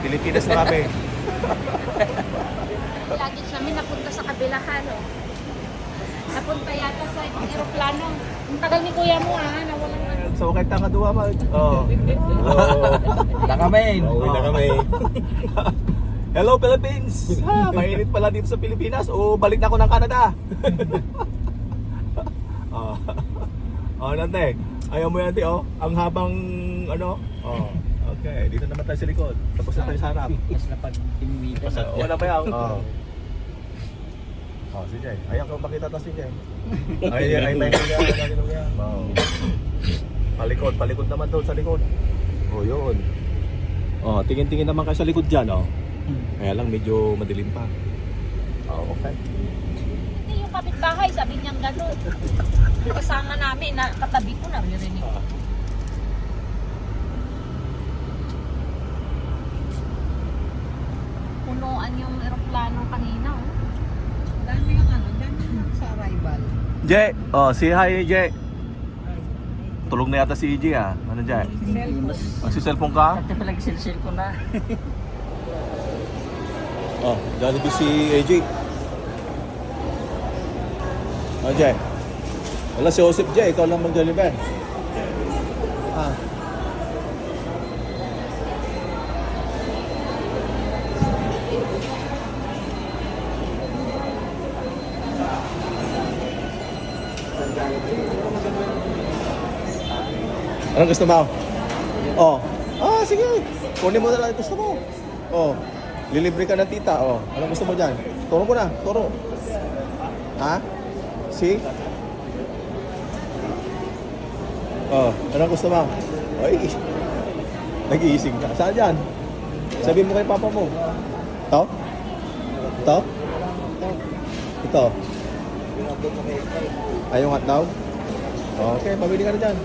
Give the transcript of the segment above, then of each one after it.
Pilipinas na kami. Lagi kami napunta sa kabilahan, oh. Napunta yata sa aeroplano. Ang tagal ni kuya mo, nawalan na. So, kahit takaduwa mag. Oo. Nakamain. Uwi na kami. Hello Philippines! Mainit pala dito sa Pilipinas o balik na ako ng Canada. Nante. Ayaw mo yan, di, oh. Ang habang, ano, oh. Okay, dito naman tayo sa likod. Tapos na tayo sa harap. Mas napag-imitan. Wala ba yan? Oo. Sige. Ayaw ko makita to, sige. Ay, yan. Wow. Palikod naman doon sa likod. Oh, yun. Oh, tingin-tingin naman kayo sa likod dyan, oh. Kaya lang medyo madilim pa. Oh, okay. Hindi yung kapitbahay, sabi niyang gano'n. Kasama namin, na katabi ko, naririnig ko. Punuan yung aeroplano kanina, oh. Dami yung dami yung sa arrival. Jay, oh, say hi, Jay. Tulog na yata si EJ, ah. Ano, Jay? Magsi-cellphone ka? Dati pala silsil ko na. Oh, Jollibee si AJ. Oh, Jay. Wala si Joseph, Jay. Ikaw lang mag-Jollibee. Ah. Anong gusto mo? Oh. Sige. Kunin mo na lang yung gusto mo. Oh. Lilibre ka ng tita. Oh. Anong gusto mo dyan? Turo ko na. Turo. Ha? See? Oh. Anong gusto mo? Ay. Nag-iising ka. Saan dyan? Sabihin mo kay papa mo. Ito? Ito? Ito? Ay, yung hotdog? Okay, pabili ka na dyan.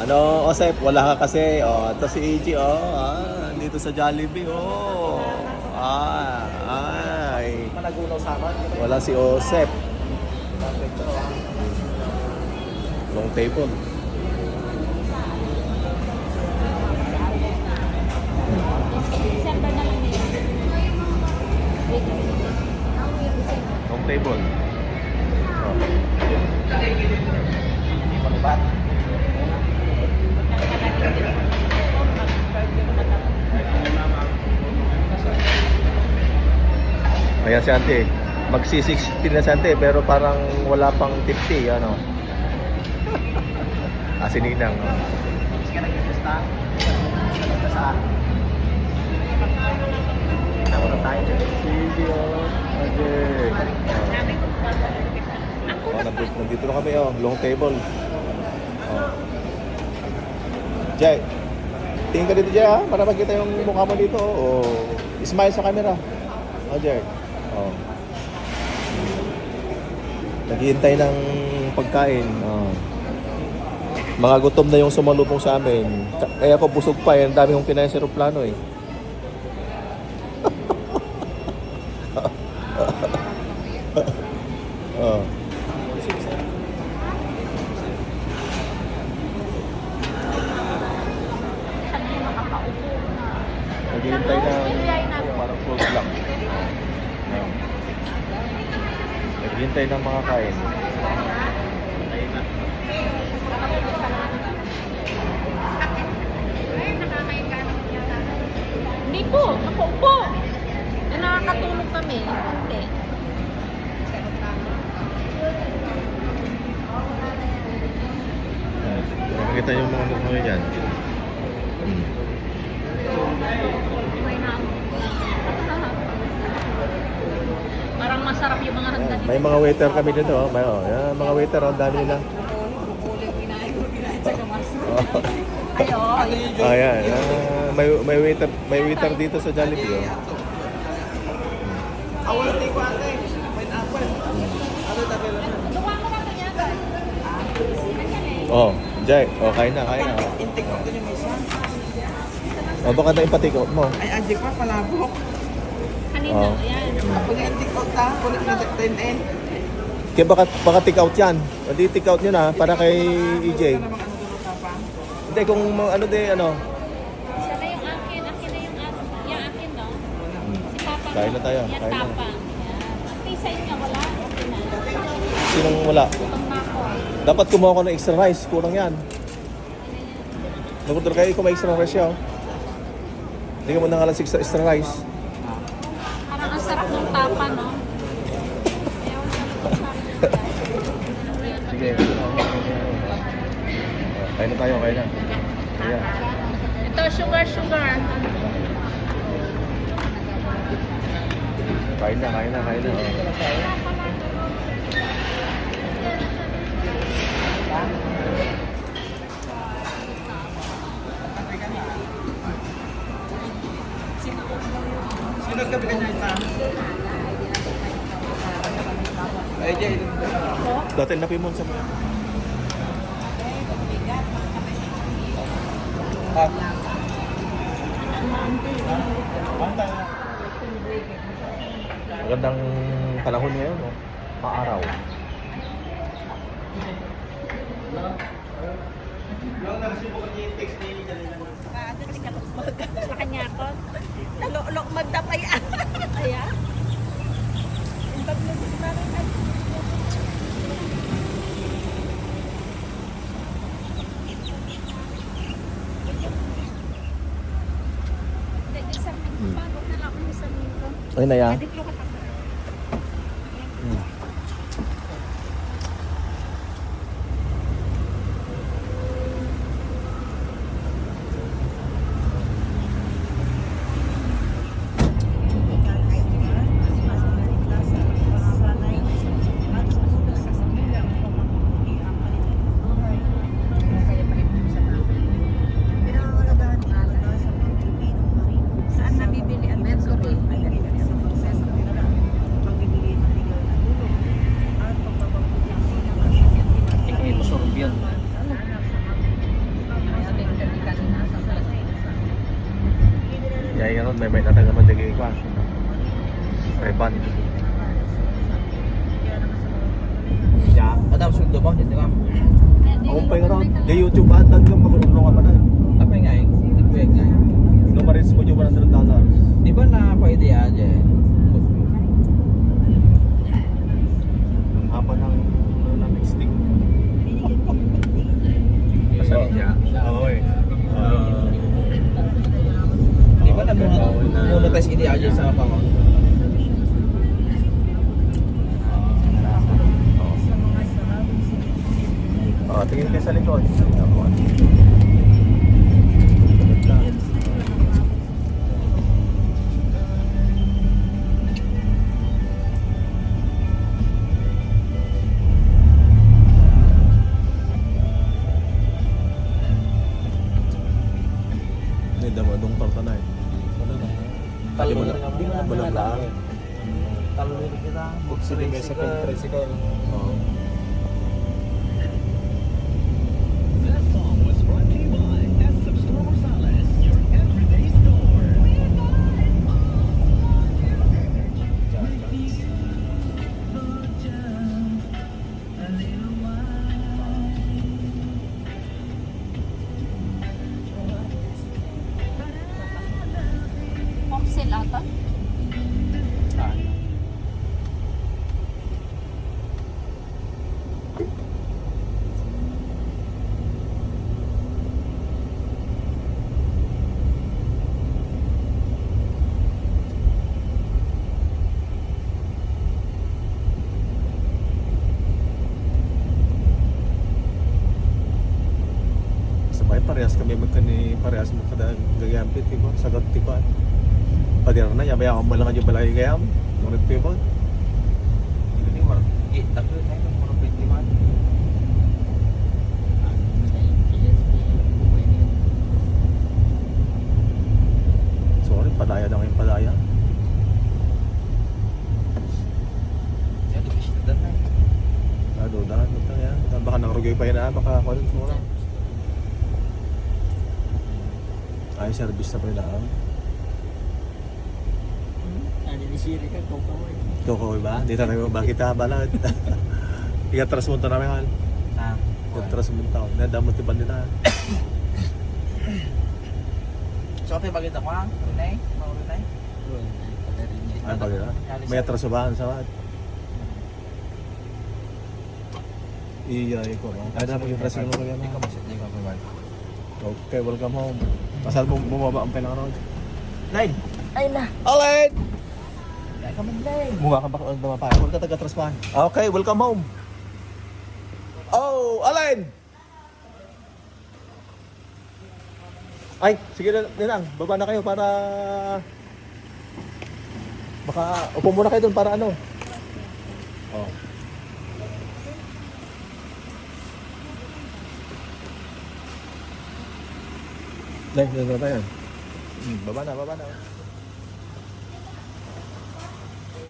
Ano, Osep, wala ka kasi. Ito si AJ, dito sa Jollibee, ay. Malagunaw sama. Wala si Osep. Long table. December na lang nila. Long table. Pagbat. Ayan si Ante. Magsi-16 na si Ante, pero parang wala pang 50, ano. Si Ninang. Sige ka nag-testa. Nag-testa. Nawala tayo dyan. Sige, nandito na kami, long table. Jay, tingin ka dito, Jay, ha? Para makita yung mukha mo dito, smile sa camera. Jay. Naghihintay ng pagkain. Mga gutom na yung sumalubong sa amin. Kaya ako busog pa, ang dami kong kinain sa aeroplano, eh. Naghihintay ng parang close lang. Naghihintay ng mga kain. Hindi po, nakaupo. Nakakatulog kami. Hindi. Nakikita yung mga mukha dyan. Parang masarap yung mga handa dito. May mga waiter kami dito. Yan, mga waiter, ang dami nila. Ayan. May waiter dito sa Jollibee. Awal di ko ate. Pineapple. Ano tabi lang? Duwa mo na ito yan. Jay. Kain na. Intik ko din yung isa. Baka na ipatikot mo. Ay, adik pa palabok. Kanina, yan. Pag intik ko ta, kulit na 10N. Kaya baka take out yan. Hindi take out nyo na para kay EJ. Ano namang ano doon ka pa? Hindi, kung Kain na tayo, Yan, kain na. tapang. Yan. Okay, sa inyo, wala. Okay na. Sinong wala? Gutom na ako. Dapat kumuha ko ng extra rice. Kulang yan. Nagpunta kayo kung may extra rice siya. Hindi ka mo nangalan sa extra rice. Parang ang sarap ng tapa, no? Ayaw na lang sa akin. Sige. Kain na tayo, kain na. Ayan. Ito, sugar. Kain na. Sino ka bigyan niya isa? Ay, Jay. Dati napimon sa mga. Magandang panahon ngayon, no? Maaraw. Sa kanya ako. Nalok magdapay. Ayan. Isang linggo pa. Huwag na lang ako ng isang linggo. Ay na yan. Dito ka tapos. Saan nabibili ang Mercury? Tingin mo sorbion. Yay nga nun, may nataga man dagi ko. Reban. Ya, padam sundo mo, dito ka. Ako pa yung ron. Di YouTube ba? Nagkang makulong ka pa na. Apa nga eh? Nagweg nga eh. Numaris mo yung $100. Di ba na pwede aja eh? Ang haba ng stick. Masali siya. Oo eh. Di ba na monetize ini aja sa pangon? Tingin kayo sa likod. Hindi, damadong parta na eh. Talo mo lang. Talo rin kita. Sige kayo sa tricycle. Oo. Popsil ata? Sabay parehas kami parehas mo kada gayampit, diba? Sagat tiba. Padira na, yabay ako malangan yung balay gayam. Ngunit tiba. Ini mah, tapi saya mau beli mana? Sorry, padaya na kayong padaya. Ya di sini dan naik. Dahan ito yan. Baka nakarugay pa yun na, baka ako rin mura. Ay, service na pa yun na. Ada di sini kan kau Koko ba? Dito na ba kita balad. Igatras mo ito namin hal. Nah, Igatras mo ito. Nadamot iban nila. so apa bagi tak orang? Renai, mau renai? Ano ba yun? May atrasobahan sa wat. Iya, iko. Ada mo yung pressing mo kaya Ikaw na. masya, ikaw pa. Okay, welcome home. Pasal mo bumaba ang penang road. Line! Ay na! Alright! Ay ka man, Line! Mukha ka ba dumapa? Huwag ka taga-traspahan. Okay, welcome home. Oh, Alain! Ay, sige na lang. Baba na kayo para... Baka upo muna kayo doon para ano. Oh. Dahil, baba na tayo. Baba na, baba na.